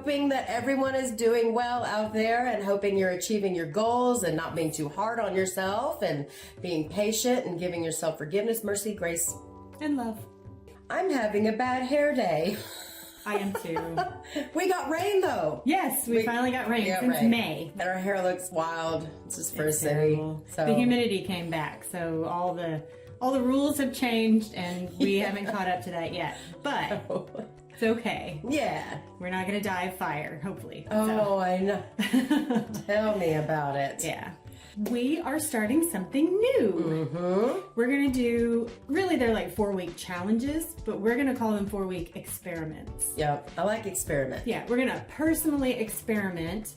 hoping that everyone is doing well out there and hoping you're achieving your goals and not being too hard on yourself and being patient and giving yourself forgiveness, mercy, grace, and love. I'm having a bad hair day. I am too. We got rain though. Yes, we finally got rain since May. And our hair looks wild. It's just for a city. Terrible. So the humidity came back, so all the rules have changed, and we haven't caught up to that yet. But it's okay. Yeah. We're not going to die of fire, hopefully. Oh, I know. Tell me about it. Yeah. We are starting something new. We're going to do, really they're like 4-week challenges, but we're going to call them 4-week experiments. Yep, I like experiment. Yeah, we're going to personally experiment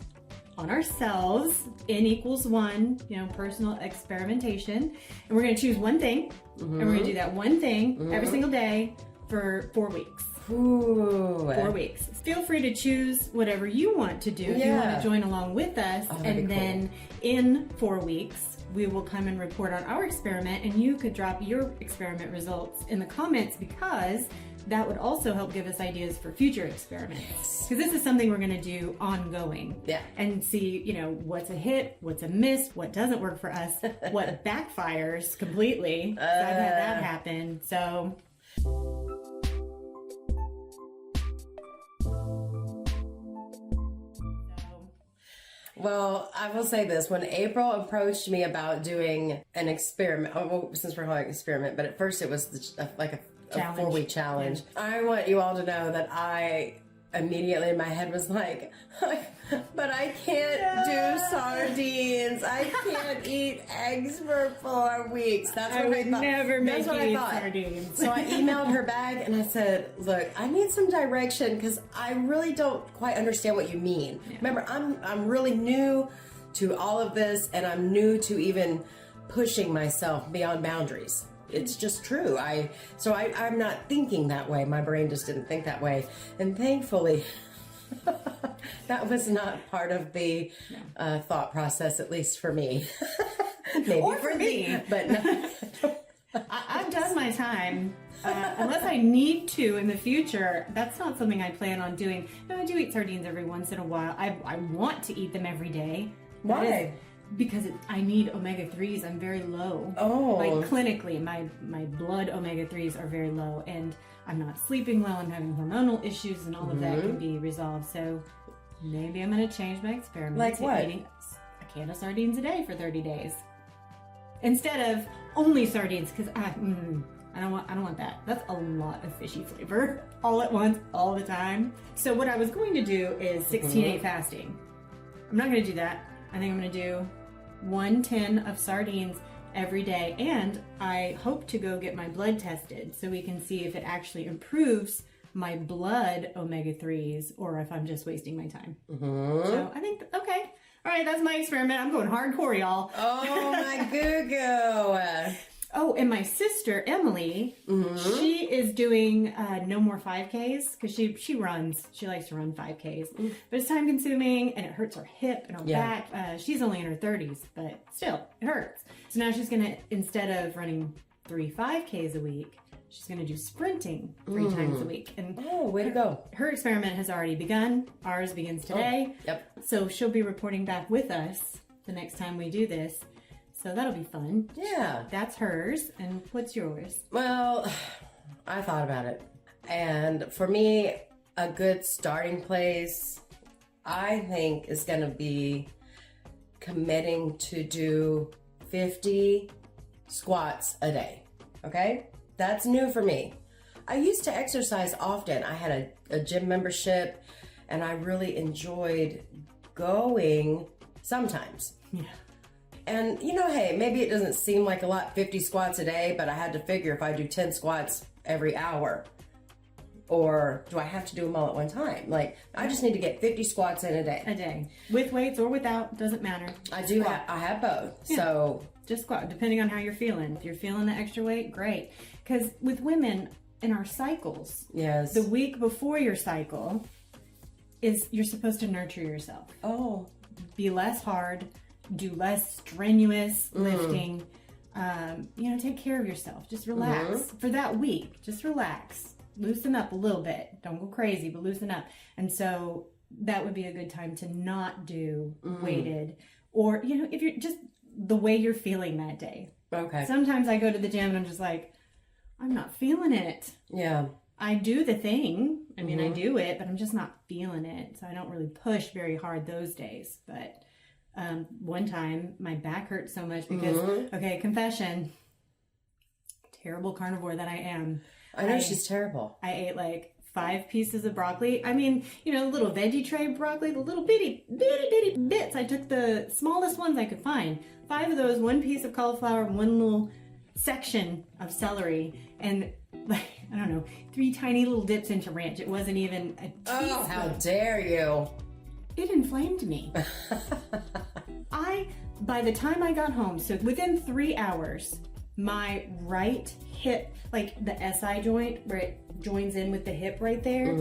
on ourselves. N=1, personal experimentation. And we're going to choose one thing, and we're going to do that one thing every single day for 4 weeks. Ooh. 4 weeks. Feel free to choose whatever you want to do if you want to join along with us. And then in 4 weeks, we will come and report on our experiment, and you could drop your experiment results in the comments, because that would also help give us ideas for future experiments. Because this is something we're going to do ongoing. Yeah. And see, what's a hit, what's a miss, what doesn't work for us, what backfires completely. So I've had that happen. So... Well, I will say this. When April approached me about doing an experiment, since we're calling it experiment, but at first it was like a 4-week challenge. Yeah. I want you all to know that I immediately in my head was like, but I can't do sardines. I can't eat eggs for 4 weeks. That's what I thought. Never make you eat sardines. So I emailed her back and I said, look, I need some direction because I really don't quite understand what you mean. Yeah. Remember, I'm really new to all of this, and I'm new to even pushing myself beyond boundaries. It's just true. I'm not thinking that way. My brain just didn't think that way. And thankfully, that was not part of the thought process, at least for me. Maybe or for me. But no. I've done my time. Unless I need to in the future, that's not something I plan on doing. No, I do eat sardines every once in a while. I want to eat them every day. Why? Because I need omega-3s. I'm very low. Oh. Like clinically, my blood omega-3s are very low, and I'm not sleeping well. I'm having hormonal issues, and all of that can be resolved. So maybe I'm going to change my experiment. Like what? Eating a can of sardines a day for 30 days. Instead of only sardines, because I don't want that. That's a lot of fishy flavor all at once, all the time. So what I was going to do is 16-day fasting. I'm not going to do that. I think I'm going to do 1 tin of sardines every day, and I hope to go get my blood tested so we can see if it actually improves my blood omega-3s or if I'm just wasting my time. So I think, okay. All right, that's my experiment. I'm going hardcore, y'all. Oh, my goo-goo. Oh, and my sister, Emily, she is doing no more 5Ks because she runs. She likes to run 5Ks. But it's time consuming and it hurts her hip and her back. She's only in her 30s, but still, it hurts. So now she's going to, instead of running 3 5Ks a week, she's going to do sprinting 3 times a week. And way to go. Her experiment has already begun. Ours begins today. Yep. So she'll be reporting back with us the next time we do this. So that'll be fun. Yeah. That's hers. And what's yours? Well, I thought about it. And for me, a good starting place, I think, is going to be committing to do 50 squats a day. Okay? That's new for me. I used to exercise often. I had a gym membership, and I really enjoyed going sometimes. Yeah. And, hey, maybe it doesn't seem like a lot, 50 squats a day, but I had to figure if I do 10 squats every hour, or do I have to do them all at one time? Like, I just need to get 50 squats in a day. A day. With weights or without, doesn't matter. I do have, I have both. Yeah. So just squat, depending on how you're feeling. If you're feeling the extra weight, great. Because with women in our cycles, yes, the week before your cycle you're supposed to nurture yourself. Oh. Be less hard. Do less strenuous lifting. Take care of yourself. Just relax for that week. Just relax. Loosen up a little bit. Don't go crazy, but loosen up. And so that would be a good time to not do weighted, or, you know, if you're just the way you're feeling that day. Okay. Sometimes I go to the gym and I'm just like, I'm not feeling it. Yeah. I do the thing. I mean, I do it, but I'm just not feeling it. So I don't really push very hard those days. But one time my back hurt so much because, okay, confession, terrible carnivore that I am. I know she's terrible. I ate like 5 pieces of broccoli. I mean, you know, the little veggie tray broccoli, the little bitty bits. I took the smallest ones I could find. 5 of those, 1 piece of cauliflower, 1 little section of celery, and like, I don't know, 3 tiny little dips into ranch. It wasn't even a teaspoon. Oh, how dare you. It inflamed me. By the time I got home, so within 3 hours, my right hip, like the SI joint where it joins in with the hip right there,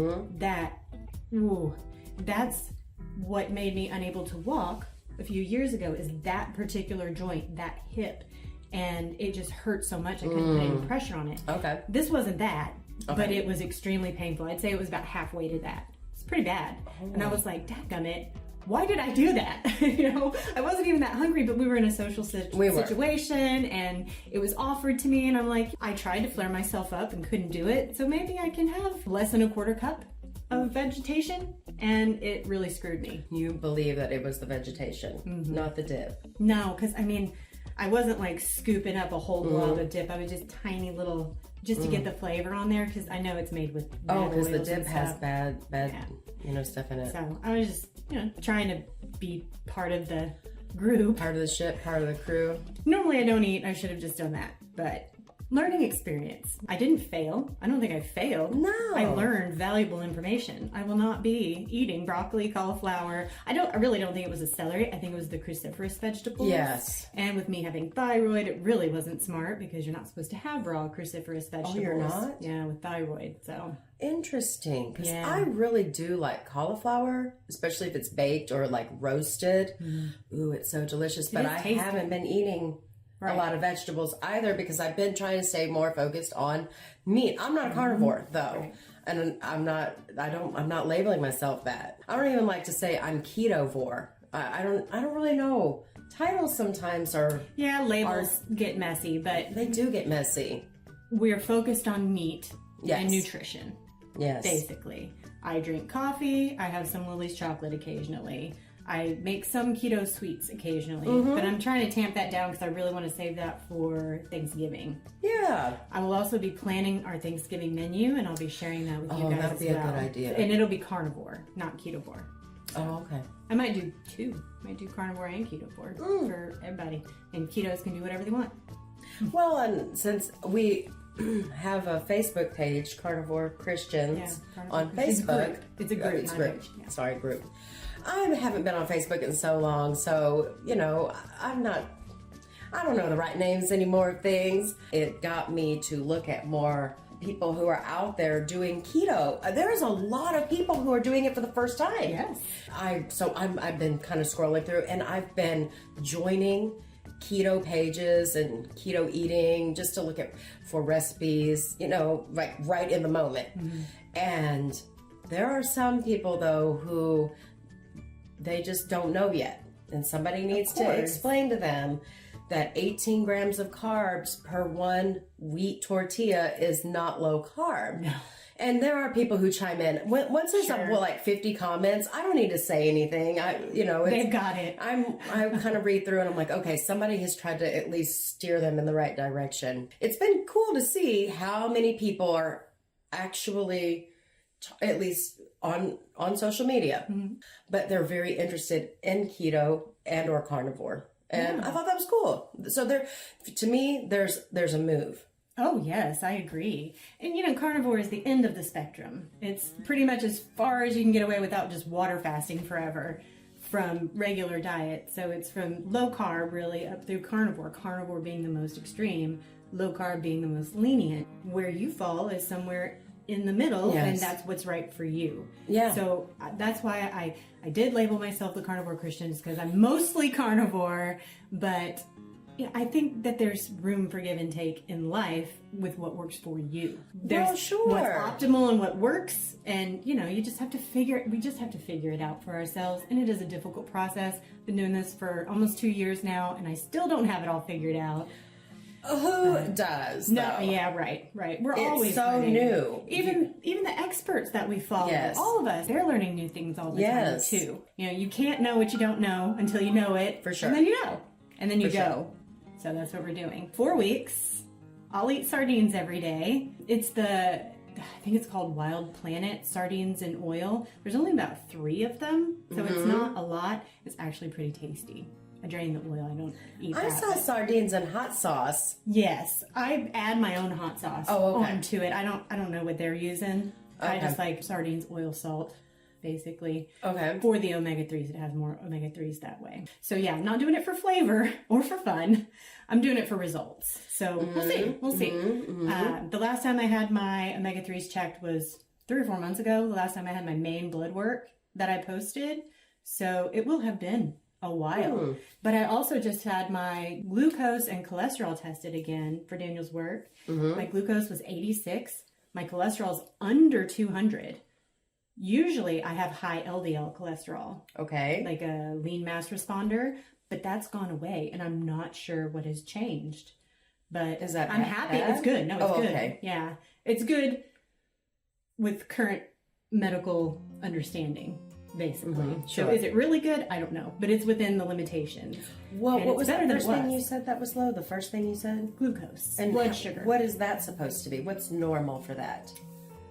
that's what made me unable to walk a few years ago, is that particular joint, that hip. And it just hurt so much I couldn't put any pressure on it. Okay. This wasn't that, but it was extremely painful. I'd say it was about halfway to that. It's pretty bad. And I was like, dadgummit, why did I do that? You know, I wasn't even that hungry, but we were in a social situation and it was offered to me. And I'm like, I tried to flare myself up and couldn't do it. So maybe I can have less than a quarter cup of vegetation. And it really screwed me. You believe that it was the vegetation, not the dip. No, because I mean, I wasn't like scooping up a whole glob of dip. I was just tiny little, just to get the flavor on there, because I know it's made with bad because the oils dip and has stuff. bad, you know, stuff in it. So I was just, you know, trying to be part of the group. Part of the ship, part of the crew. Normally I don't eat. I should have just done that, but learning experience. I didn't fail. I don't think I failed. No. I learned valuable information. I will not be eating broccoli, cauliflower. I really don't think it was a celery. I think it was the cruciferous vegetables. Yes. And with me having thyroid, it really wasn't smart because you're not supposed to have raw cruciferous vegetables. Oh, you're not? Yeah, with thyroid. So Interesting, because Yeah. I really do like cauliflower, especially if it's baked or like roasted. Ooh, it's so delicious. But is I tasty. haven't been eating a lot of vegetables either, because I've been trying to stay more focused on meat. I'm not a carnivore though. And I'm not labeling myself that. I don't even like to say I'm ketovore. I don't really know. Titles sometimes are, yeah, labels get messy, but they do get messy. we're focused on meat Yes. and nutrition. Yes. Basically, I drink coffee. I have some Lily's chocolate occasionally. I make some keto sweets occasionally, but I'm trying to tamp that down because I really want to save that for Thanksgiving. Yeah. I will also be planning our Thanksgiving menu, and I'll be sharing that with you guys that'll as be a well. good idea. And it'll be carnivore, not ketovore. Oh, okay. I might do 2. I might do carnivore and ketovore for everybody. And ketos can do whatever they want. Well, and since we have a Facebook page, Carnivore Christians, Carnivore on Christians Facebook. group. It's a group, It's not a group. page, yeah. Sorry, group. I haven't been on Facebook in so long, so, you know, I don't know the right names anymore of things. It got me to look at more people who are out there doing keto. There's a lot of people who are doing it for the first time. Yes. I've been kind of scrolling through, and I've been joining keto pages and keto eating just to look at for recipes, you know, like right in the moment. And there are some people though who they just don't know yet, and somebody needs to explain to them that 18 grams of carbs per 1 wheat tortilla is not low carb. No. And there are people who chime in. Once there's like 50 comments, I don't need to say anything. They've got it. I kind of read through and I'm like, okay, somebody has tried to at least steer them in the right direction. It's been cool to see how many people are actually, at least on social media, but they're very interested in keto and or carnivore. And I thought that was cool. So to me, there's a move. Oh, yes, I agree. And, you know, carnivore is the end of the spectrum. It's pretty much as far as you can get away without just water fasting forever from regular diet. So it's from low carb, really, up through carnivore. Carnivore being the most extreme, low carb being the most lenient. Where you fall is somewhere in the middle, and that's what's right for you. Yeah. So that's why I did label myself the Carnivore Christians, because I'm mostly carnivore, but Yeah, I think that there's room for give and take in life with what works for you. There's sure. what's optimal and what works, and you just have to figure it out for ourselves. And it is a difficult process. Been doing this for almost 2 years now, and I still don't have it all figured out. Who does? No, though? yeah, right. We're It's always so learning. new. Even the experts that we follow, Yes. all of us, they're learning new things all the time too. You can't know what you don't know until you know it. For sure. And then you know. And then you For go. sure. So that's what we're doing. 4 weeks. I'll eat sardines every day. I think it's called Wild Planet sardines in oil. There's only about 3 of them, so it's not a lot. It's actually pretty tasty. I drain the oil. I don't eat that. I saw sardines in hot sauce. Yes, I add my own hot sauce onto it. I don't know what they're using. I just like sardines, oil, salt, basically. Okay. For the omega-3s, it has more omega-3s that way. So yeah, I'm not doing it for flavor or for fun. I'm doing it for results. So we'll see. The last time I had my omega-3s checked was 3 or 4 months ago. The last time I had my main blood work that I posted. So it will have been a while. But I also just had my glucose and cholesterol tested again for Daniel's work. My glucose was 86. My cholesterol's under 200. Usually I have high LDL cholesterol. Okay. Like a lean mass responder, but that's gone away and I'm not sure what has changed. But Is that I'm happy. bad? It's good. No, it's good. Okay. Yeah. It's good with current medical understanding. Basically. Sure. So is it really good? I don't know. But it's within the limitations. Well, And what it's was the better than first it thing was. you said that was low? The first thing you said? Glucose. And blood sugar. What is that supposed to be? What's normal for that?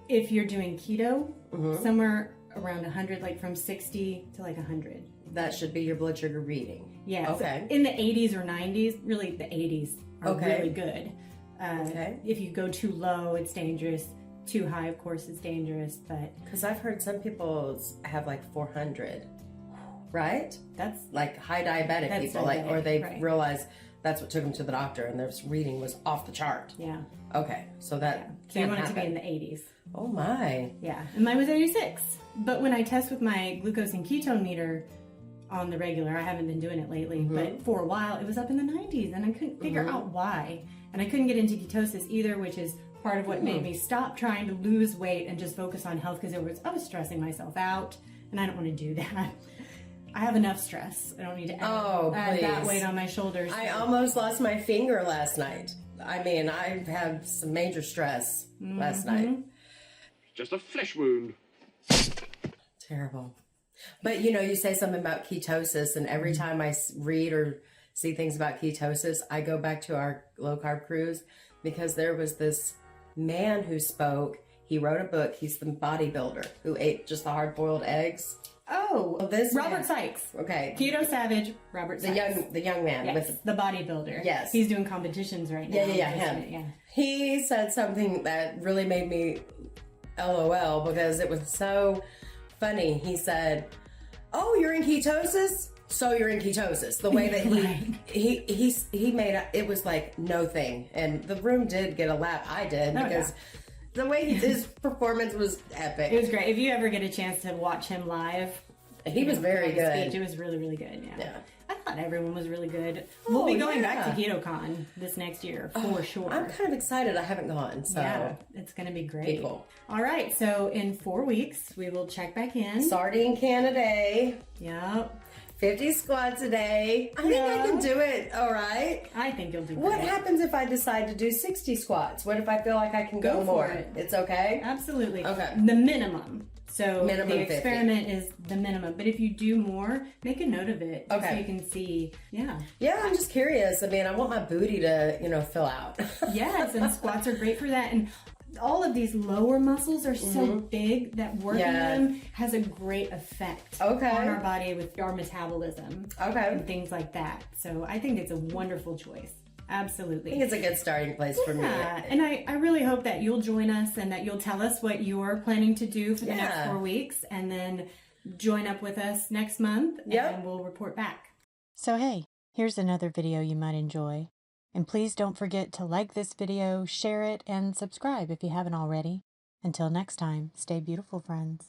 If you're doing keto, somewhere around 100, like from 60 to like 100. That should be your blood sugar reading. Yeah. Okay. In the 80s or 90s, really the 80s are really good. If you go too low, it's dangerous. Too high, of course, is dangerous, but... Because I've heard some people have like 400, right? That's... Like high diabetic That's people, diabetic, or they right. realize that's what took them to the doctor and their reading was off the chart. Yeah. Okay, so that So you can't want it to be in happen. the 80s. Oh my. Yeah. And mine was 86. But when I test with my glucose and ketone meter on the regular, I haven't been doing it lately, but for a while it was up in the 90s and I couldn't figure out why. And I couldn't get into ketosis either, which is part of what made me stop trying to lose weight and just focus on health because I was stressing myself out and I don't want to do that. I have enough stress. I don't need to add that weight on my shoulders. I almost lost my finger last night. I mean, I had some major stress last night. Just a flesh wound. Terrible. But you say something about ketosis, and every time I read or see things about ketosis, I go back to our low carb cruise because there was this man who spoke. He wrote a book. He's the bodybuilder who ate just the hard boiled eggs. Oh, this Robert man- Sykes. Okay. Keto Savage, Robert Sykes. The young man Yes, with the bodybuilder. Yes. He's doing competitions right now. him. Yeah. He said something that really made me LOL because it was so funny. He said, "Oh, you're in ketosis? So you're in ketosis." The way that he made it was like no thing. And the room did get a laugh. I did because the way his performance was epic. It was great. If you ever get a chance to watch him live, He was very good. Speech, it was really, really good. Yeah. I thought everyone was really good. Oh, We'll be going yeah. back to KetoCon this next year for sure. I'm kind of excited. I haven't gone, so Yeah, it's going to be great. Cool. All right, so in 4 weeks, we will check back in. Sardine can a day, Yep. 50 squats a day. I think I can do it. All right. I think you'll do great. What happens if I decide to do 60 squats? What if I feel like I can go Go for more? it. It's okay? Absolutely. Okay. The minimum. So Minimum the 50. experiment is the minimum. But if you do more, make a note of it. Okay. So you can see. Yeah. Yeah, I'm just curious. I mean, I want my booty to, fill out. Yes, and squats are great for that. And all of these lower muscles are so big that working them has a great effect on our body with our metabolism and things like that. So I think it's a wonderful choice. Absolutely. I think it's a good starting place for me. Yeah, and I really hope that you'll join us and that you'll tell us what you're planning to do for the next 4 weeks and then join up with us next month and we'll report back. So hey, here's another video you might enjoy. And please don't forget to like this video, share it, and subscribe if you haven't already. Until next time, stay beautiful, friends.